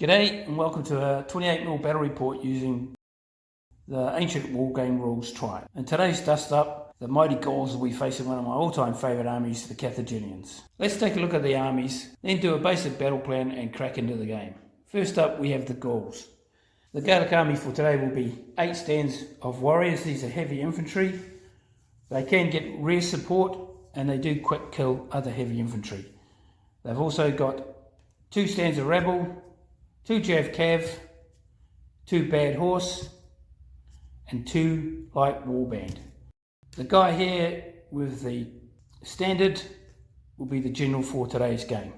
G'day and welcome to a 28mm battle report using the ancient wargame rules tribe. In today's dust up, the mighty Gauls will be facing one of my all-time favourite armies, the Carthaginians. Let's take a look at the armies, then do a basic battle plan and crack into the game. First up we have the Gauls. The Gaelic army for today will be 8 stands of warriors. These are heavy infantry. They can get rear support and they do quick kill other heavy infantry. They've also got 2 stands of rabble, 2 Jav Cav, 2 Bad Horse, and 2 Light Warband. The guy here with the standard will be the general for today's game.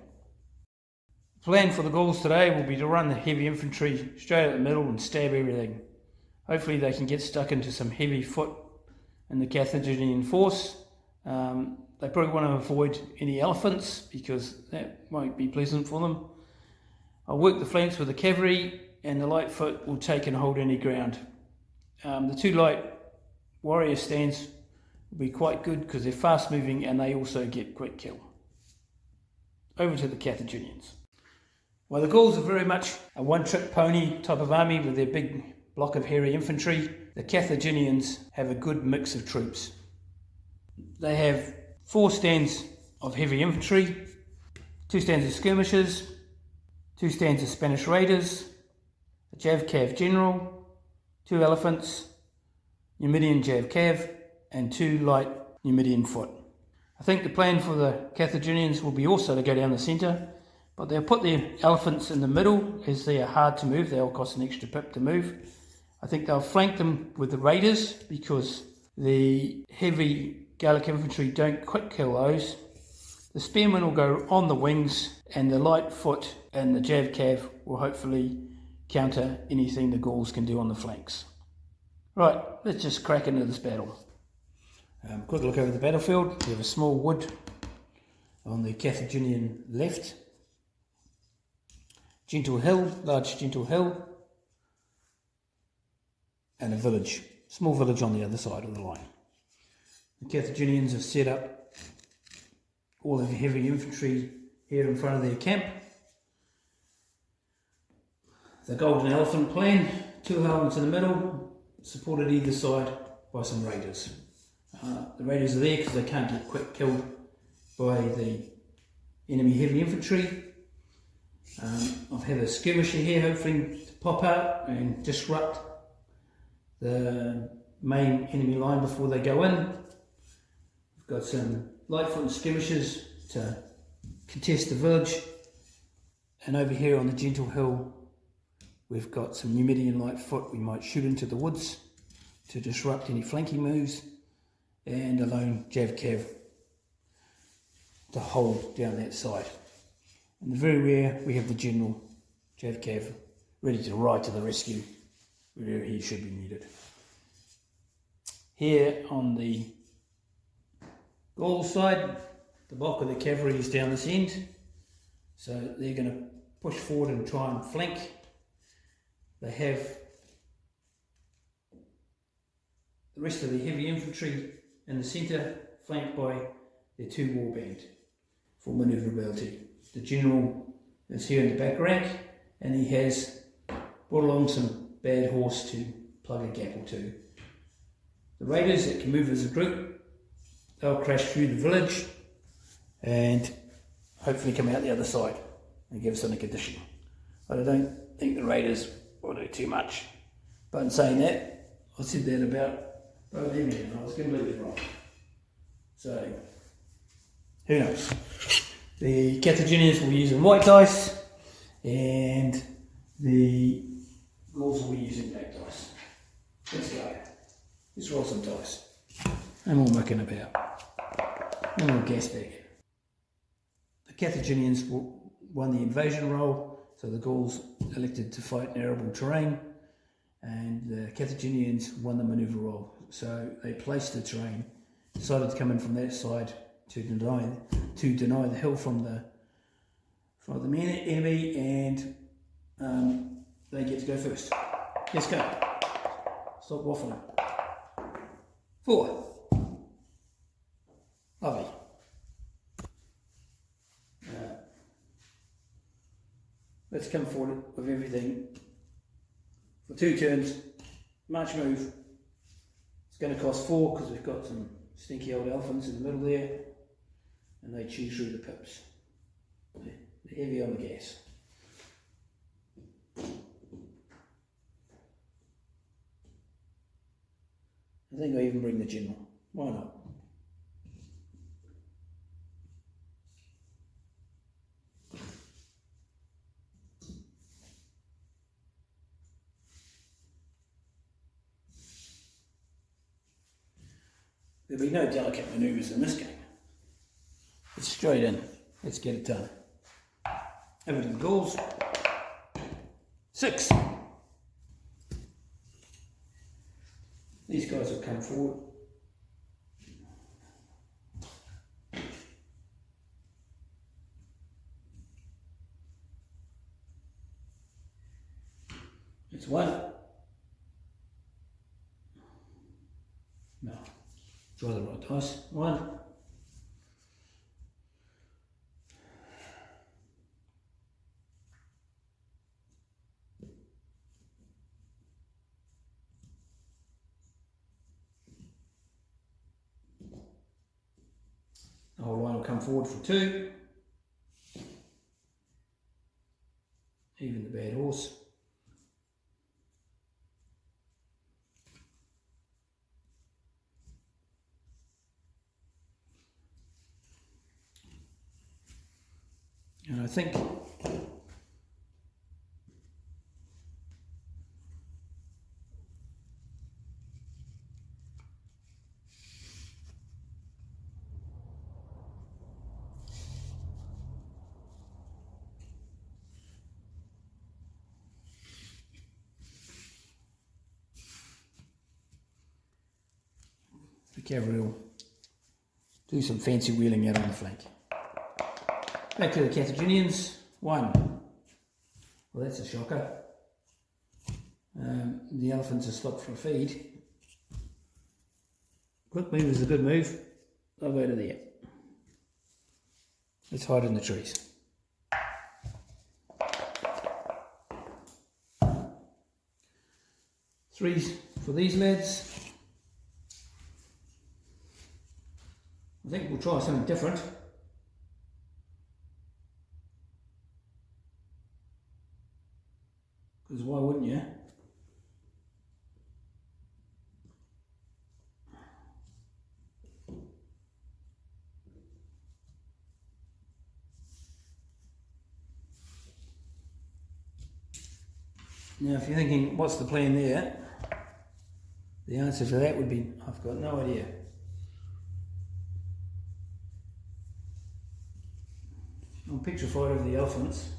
The plan for the Gauls today will be to run the heavy infantry straight at the middle and stab everything. Hopefully they can get stuck into some heavy foot in the Carthaginian force. They probably want to avoid any elephants because that won't be pleasant for them. I'll work the flanks with the cavalry and the light foot will take and hold any ground. The 2 light warrior stands will be quite good because they're fast moving and they also get quick kill. Over to the Carthaginians. Well, the Gauls are very much a one-trick pony type of army with their big block of hairy infantry. The Carthaginians have a good mix of troops. They have 4 stands of heavy infantry, 2 stands of skirmishers, 2 stands of Spanish raiders, a Jav Cav general, 2 elephants, Numidian Jav Cav, and 2 light Numidian foot. I think the plan for the Carthaginians will be also to go down the centre, but they'll put their elephants in the middle as they are hard to move. They'll cost an extra pip to move. I think they'll flank them with the raiders because the heavy Gaelic infantry don't quick kill those. The spearmen will go on the wings and the light foot and the Jav Cav will hopefully counter anything the Gauls can do on the flanks. Right, let's just crack into this battle. Quick look over the battlefield. We have a small wood on the Carthaginian left. Gentle hill, large gentle hill. And a village, small village on the other side of the line. The Carthaginians have set up all of the heavy infantry here in front of their camp. The Golden Elephant plan, 2 elements in the middle, supported either side by some raiders. The raiders are there because they can't get quick killed by the enemy heavy infantry. I've had a skirmisher here hopefully to pop out and disrupt the main enemy line before they go in. We've got some lightfoot skirmishers to contest the village, and over here on the gentle hill we've got some Numidian lightfoot we might shoot into the woods to disrupt any flanking moves, and a lone Jav Cav to hold down that side. In the very rear we have the general Jav Cav ready to ride to the rescue wherever he should be needed. Here on the Gaul side, the bulk of the cavalry is down this end, so they're going to push forward and try and flank. They have the rest of the heavy infantry in the centre, flanked by their 2 warband for manoeuvrability. The general is here in the back rank, and he has brought along some Bad Horse to plug a gap or 2. The raiders that can move as a group, they'll crash through the village and hopefully come out the other side and give us an addition. But I don't think the raiders will do too much. But in saying that, I said that about both them and I was completely wrong. So, who knows? The Carthaginians will be using white dice and the Gauls will be using black dice. Let's go. Let's roll some dice. No more mucking about. No more gas bag. The Carthaginians won the invasion role, so the Gauls elected to fight in arable terrain, and the Carthaginians won the manoeuvre role. So they placed the terrain, decided to come in from that side to deny the hill from the enemy, and they get to go first. Let's go. Stop waffling. 4. Lovely. Let's come forward with everything for 2 turns. March move. It's going to cost 4 because we've got some stinky old elephants in the middle there, and they chew through the pips. They're heavy on the gas. I think I even bring the general. Why not? There'll be no delicate manoeuvres in this game. It's straight in. Let's get it done. Over to the Gauls. 6. These guys will come forward. It's 1. No. Draw the right dice. 1. The whole line will come forward for 2. Even the bad horse. And I think the cavalry will do some fancy wheeling out on the flank. Back to the Carthaginians. 1. Well, that's a shocker. The elephants are stopped for a feed. Quick move is a good move. I'll go to there. Let's hide in the trees. Threes for these lads. I think we'll try something different. Because why wouldn't you? Now if you're thinking, what's the plan there? The answer to that would be, I've got no idea. I'm petrified of the elephants.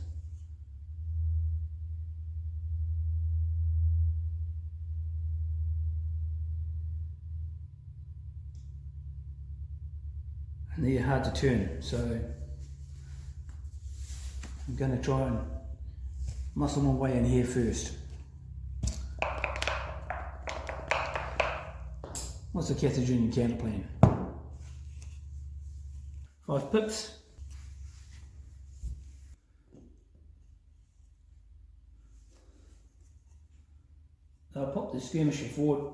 And they're hard to turn, so I'm going to try and muscle my way in here first. What's the Carthaginian counter plan? 5 pips. I'll pop the skirmisher forward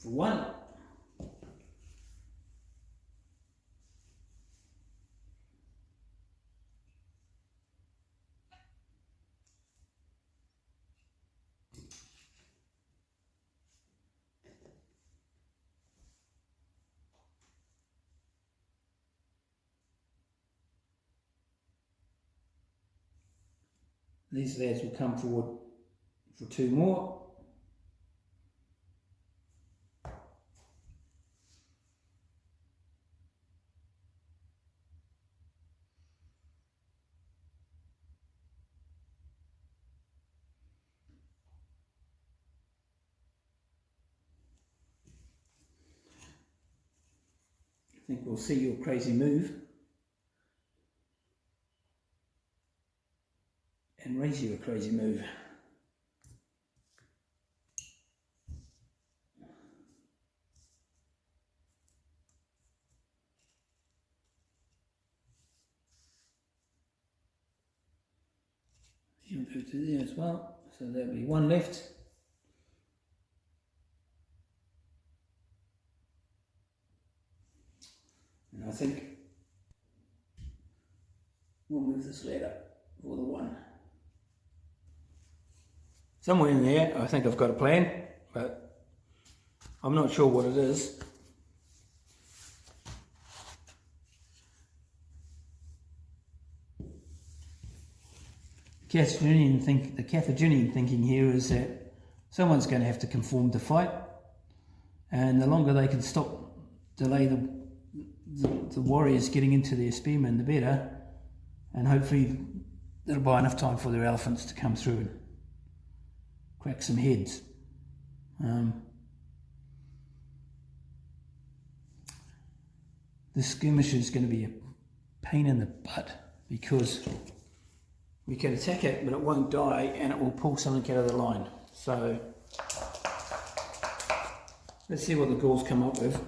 for 1. These lads will come forward for 2 more. I think we'll see your crazy move and raise you a crazy move. go to there as well. So there'll be one left. And I think we'll move this ladder for the one. Somewhere in there, I think I've got a plan, but I'm not sure what it is. The Carthaginian thinking here is that someone's going to have to conform to fight, and the longer they can delay the warriors getting into their spearmen, the better, and hopefully that'll buy enough time for their elephants to come through and crack some heads. This skirmish is going to be a pain in the butt because we can attack it, but it won't die, and it will pull something out of the line. So let's see what the Gauls come up with,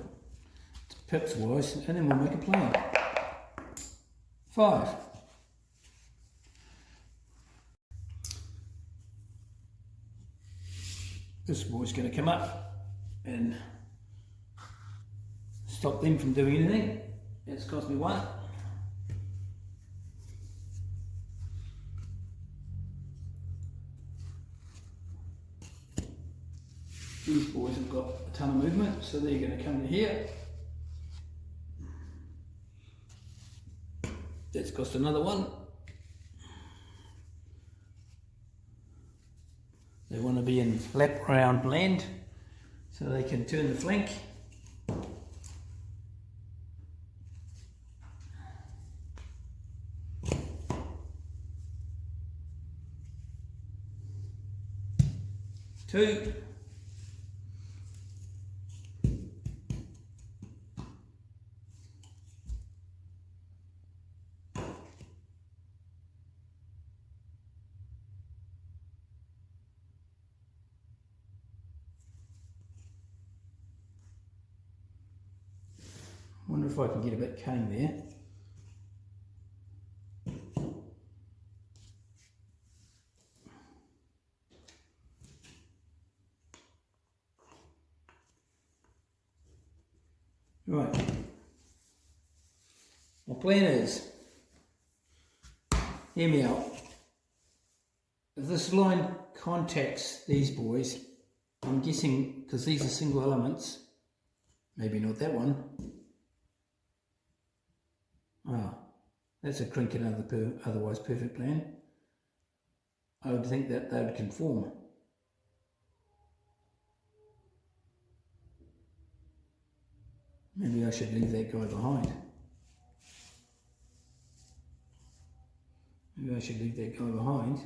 pips wise, and then we'll make a plan. 5. This boy's going to come up and stop them from doing anything. It's cost me 1. These boys have got a ton of movement, so they're going to come to here. That's cost another 1. They want to be in lap round land, so they can turn the flank. Two. Wonder if I can get a bit cutting there. Right. My plan is, hear me out. If this line contacts these boys, I'm guessing, because these are single elements, maybe not that one. Ah, that's a crinking otherwise perfect plan. I would think that they would conform. Maybe I should leave that guy behind. Maybe I should leave that guy behind.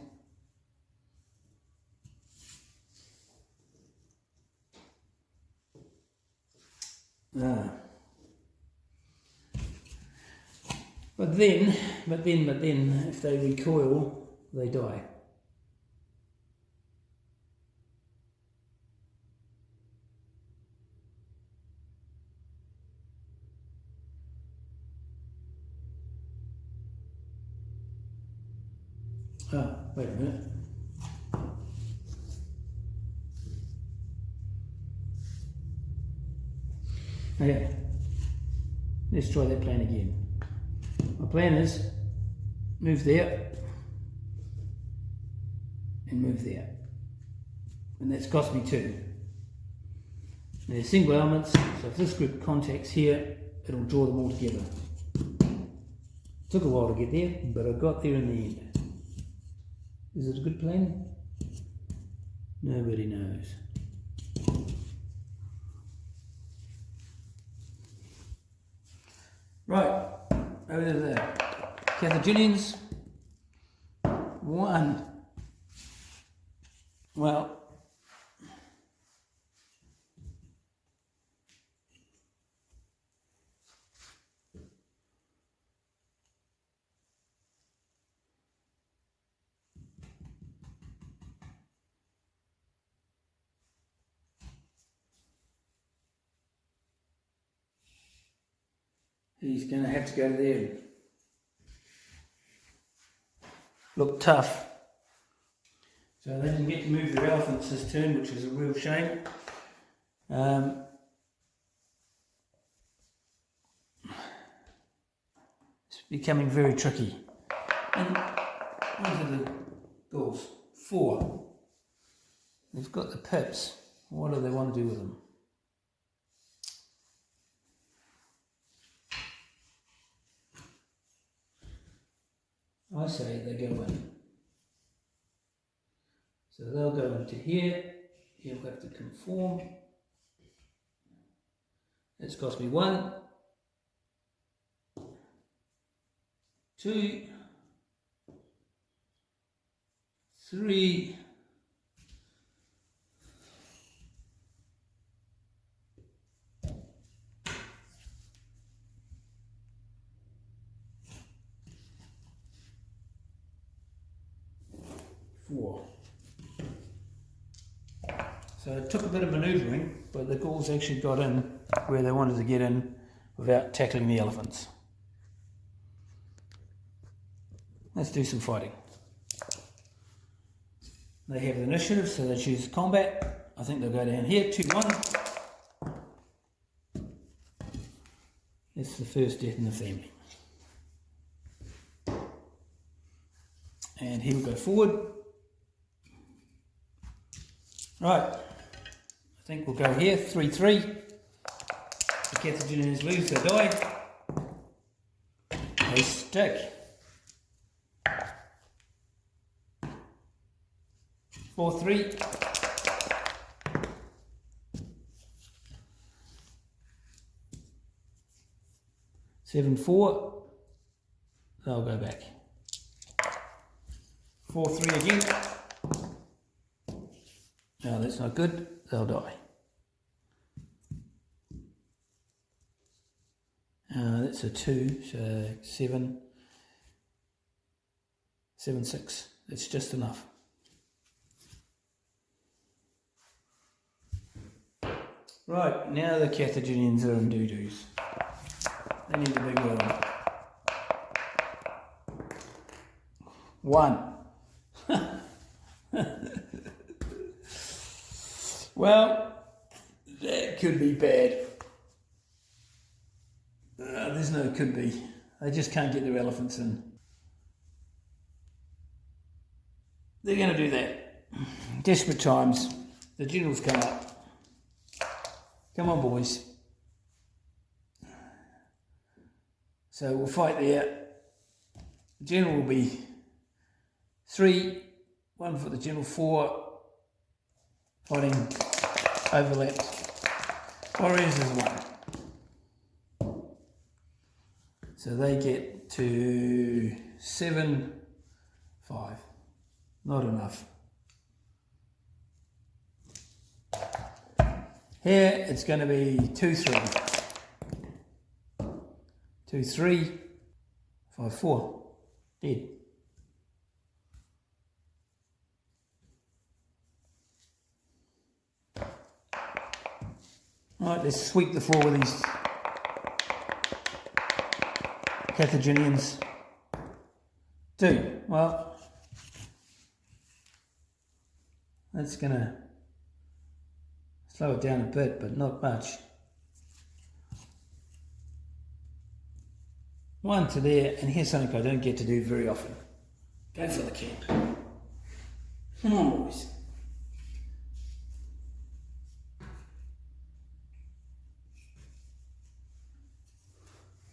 But then, if they recoil, they die. Wait a minute. Okay, let's try that plan again. My plan is move there and move there, and that's cost me 2. They're single elements, so if this group contacts here, it'll draw them all together. Took a while to get there, but I got there in the end. Is it a good plan? Nobody knows. Right, over to the Carthaginians. 1. Well, he's going to have to go there. Look tough. So they didn't get to move their elephants this turn, which was a real shame. It's becoming very tricky. And what are the Gauls? 4. They've got the pips. What do they want to do with them? I say they go in. So they'll go into here. He'll have to conform. It's cost me 1, 2, 3, 4. So it took a bit of manoeuvring, but the Gauls actually got in where they wanted to get in without tackling the elephants. Let's do some fighting. They have the initiative, so they choose combat. I think they'll go down here, 2-1. It's the first death in the family. And he'll go forward. Right, I think we'll go here, 3-3. The Carthaginians lose, they die. They stick. 4-3. 7-4. They'll go back. 4-3 again. No, that's not good. They'll die. That's a 2, so 7. 7-6. That's just enough. Right, now the Carthaginians are in doo-doos. They need a big one. 1. Well, that could be bad. There's no could be. They just can't get their elephants in. They're going to do that. Desperate times. The generals come up. Come on, boys. So we'll fight there. The general will be 3, 1 for the general, 4. Fighting overlapped. Warriors is 1. So they get to 7, 5. Not enough. Here it's going to be 2-3. 2-3. 5-4. Dead. Alright, let's sweep the floor with these Carthaginians. 2. Well, that's going to slow it down a bit, but not much. 1 to there, and here's something I don't get to do very often. Go for the camp. Come on, boys.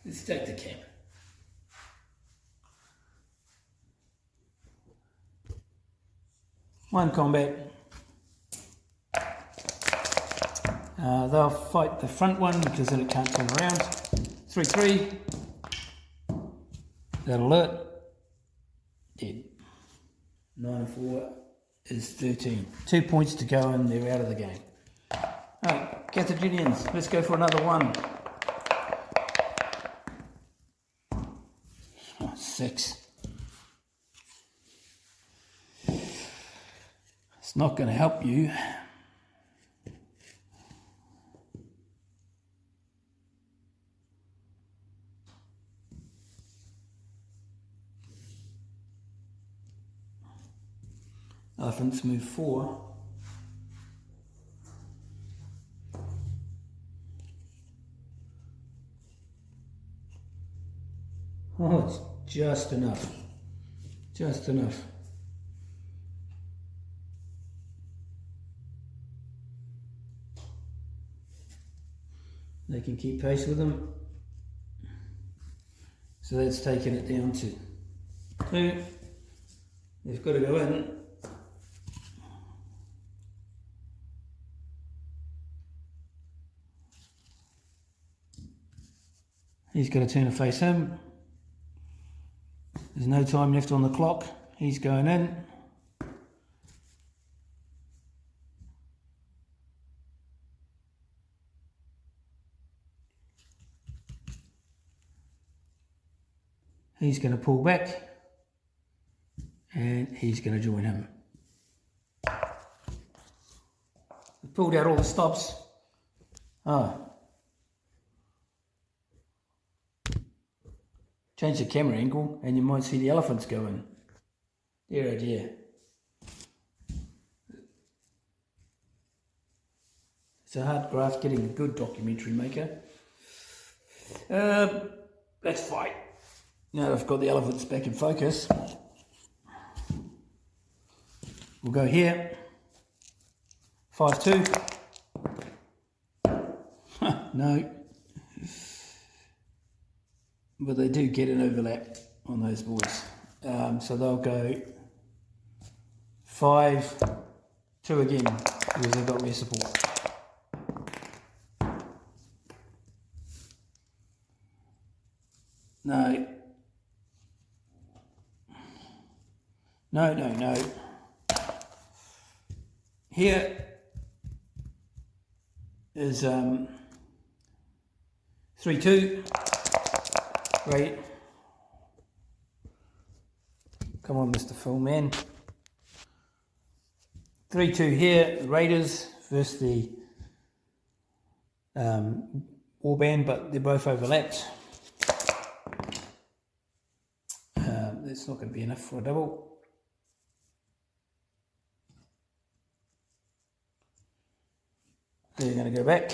Let's take the camp. One combat. They'll fight the front one because then it can't turn around. 3-3. That'll alert. Dead. 9-4 is 13. 2 points to go and they're out of the game. Alright, Carthaginians, let's go for another 1. 6. It's not going to help you. Elephants move 4. Oh, it's just enough. Just enough. They can keep pace with them. So that's taken it down to 2. They've got to go in. He's got to turn to face him. There's no time left on the clock. He's going in. He's going to pull back. And he's going to join him. We've pulled out all the stops. Oh. Change the camera angle and you might see the elephants go in. Dear oh dear. It's a hard graft getting a good documentary maker. Let's fight. Now I've got the elephants back in focus. We'll go here. 5-2. No. But they do get an overlap on those boys. So they'll go 5-2 again because they've got rear support. No. No, no, no. Here is 3-2. Right. Come on, Mr. Philman. 3-2 here, the Raiders versus the Warband, but they're both overlapped. That's not going to be enough for a double. They're going to go back.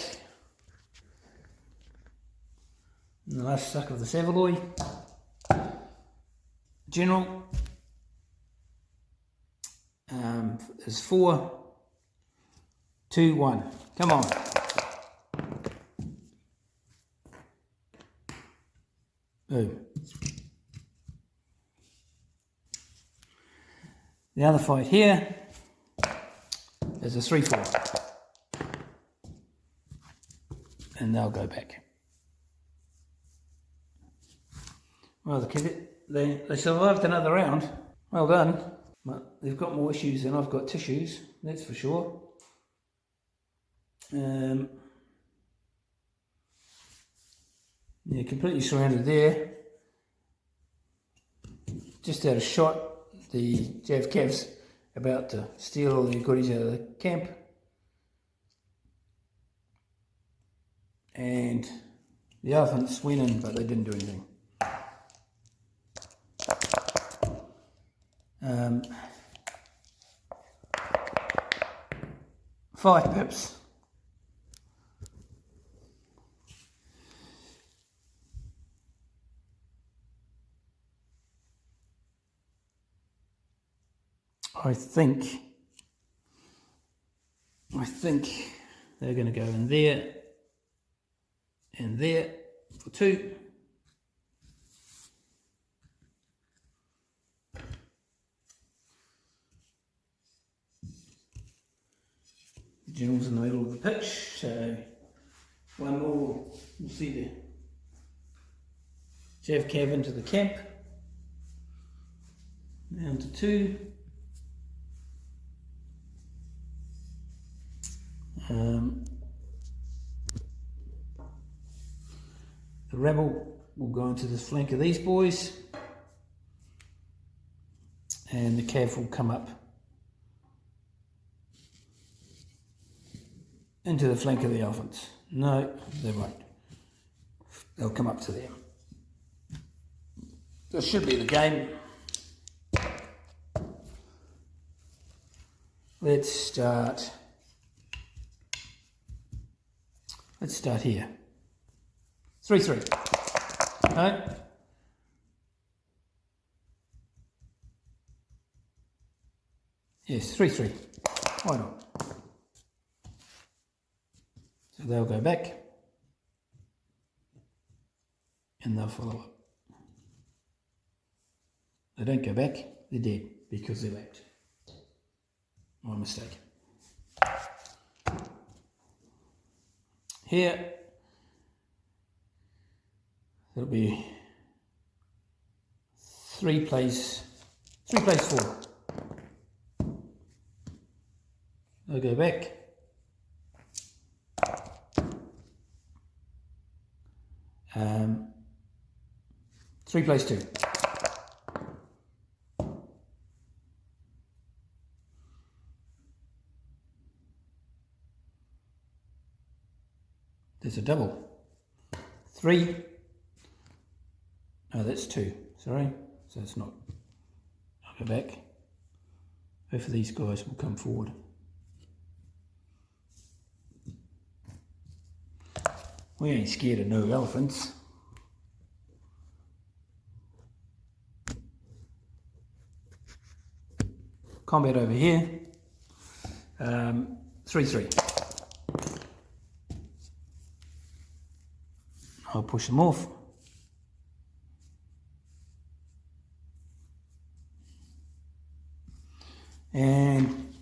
And the last suck of the Savaloy. General is 4-2-1. Come on. Boom. The other fight here is a 3-4. And they'll go back. Well, they survived another round. Well done. But they've got more issues than I've got tissues, that's for sure. Yeah, completely surrounded there. Just out of shot, the Jav Cavs about to steal all their goodies out of the camp. And the elephants went in, but they didn't do anything. 5 pips. I think they're going to go in there and there for 2. The general's in the middle of the pitch, so one more, we'll see the Jav Cav into the camp. Down to 2. The rebel will go into the flank of these boys, and the cav will come up into the flank of the elephants. No, they won't. They'll come up to them. This should be the game. Let's start here. 3-3. No? Yes, 3-3. Why not? So they'll go back and they'll follow up. They don't go back, they're dead because they're lapped. My mistake. Here, there'll be 3 plays 4. They'll go back. Three plays 2. There's a double. 3. Oh, that's 2. Sorry. So it's not. I'll go back. Both of these guys will come forward. We ain't scared of no elephants. Combat over here. 3-3. I'll push them off. And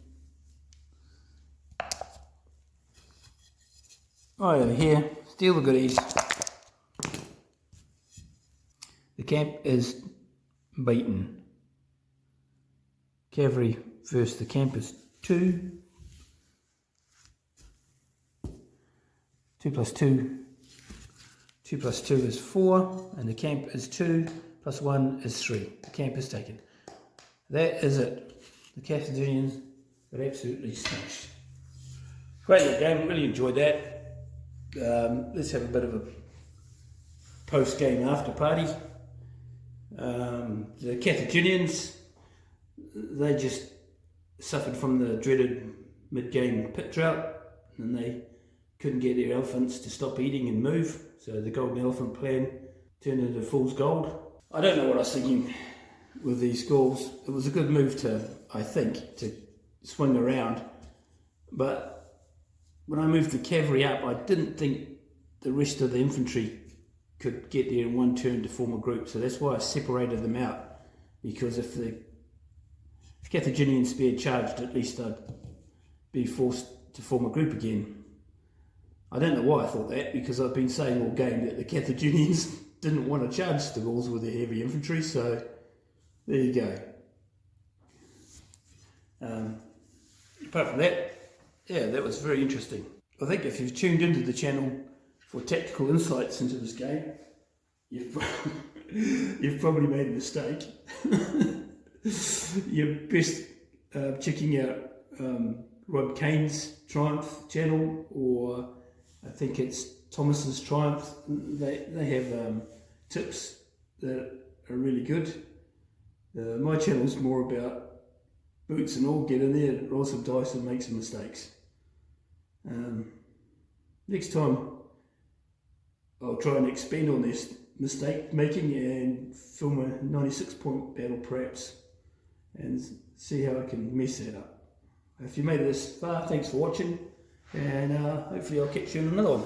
right over here, steal the goodies. The camp is beaten. Cavalry versus the camp is 2. 2 plus 2. 2 plus 2 is 4, and the camp is 2, plus 1 is 3. The camp is taken. That is it. The Carthaginians got absolutely smashed. Great little game, really enjoyed that. Let's have a bit of a post-game after party. The Carthaginians, they just suffered from the dreaded mid-game pit drought, and they couldn't get their elephants to stop eating and move, so the golden elephant plan turned into fool's gold. I don't know what I was thinking with these Gauls. It was a good move I think, to swing around, but when I moved the cavalry up, I didn't think the rest of the infantry could get there in one turn to form a group, so that's why I separated them out, because if the Carthaginian spear charged, at least I'd be forced to form a group again. I don't know why I thought that, because I've been saying all game that the Carthaginians didn't want to charge the Gauls with their heavy infantry, so there you go. Apart from that, yeah, that was very interesting. I think if you've tuned into the channel for tactical insights into this game, you've probably made a mistake. You're best checking out Rob Kane's Triumph channel, or I think it's Thomas's Triumph. They have tips that are really good. My channel's more about boots and all. Get in there, roll some dice and make some mistakes. Next time I'll try and expand on this mistake making and film a 96-point battle perhaps, and see how I can mess that up. If you made it this far, thanks for watching, and hopefully I'll catch you in another one.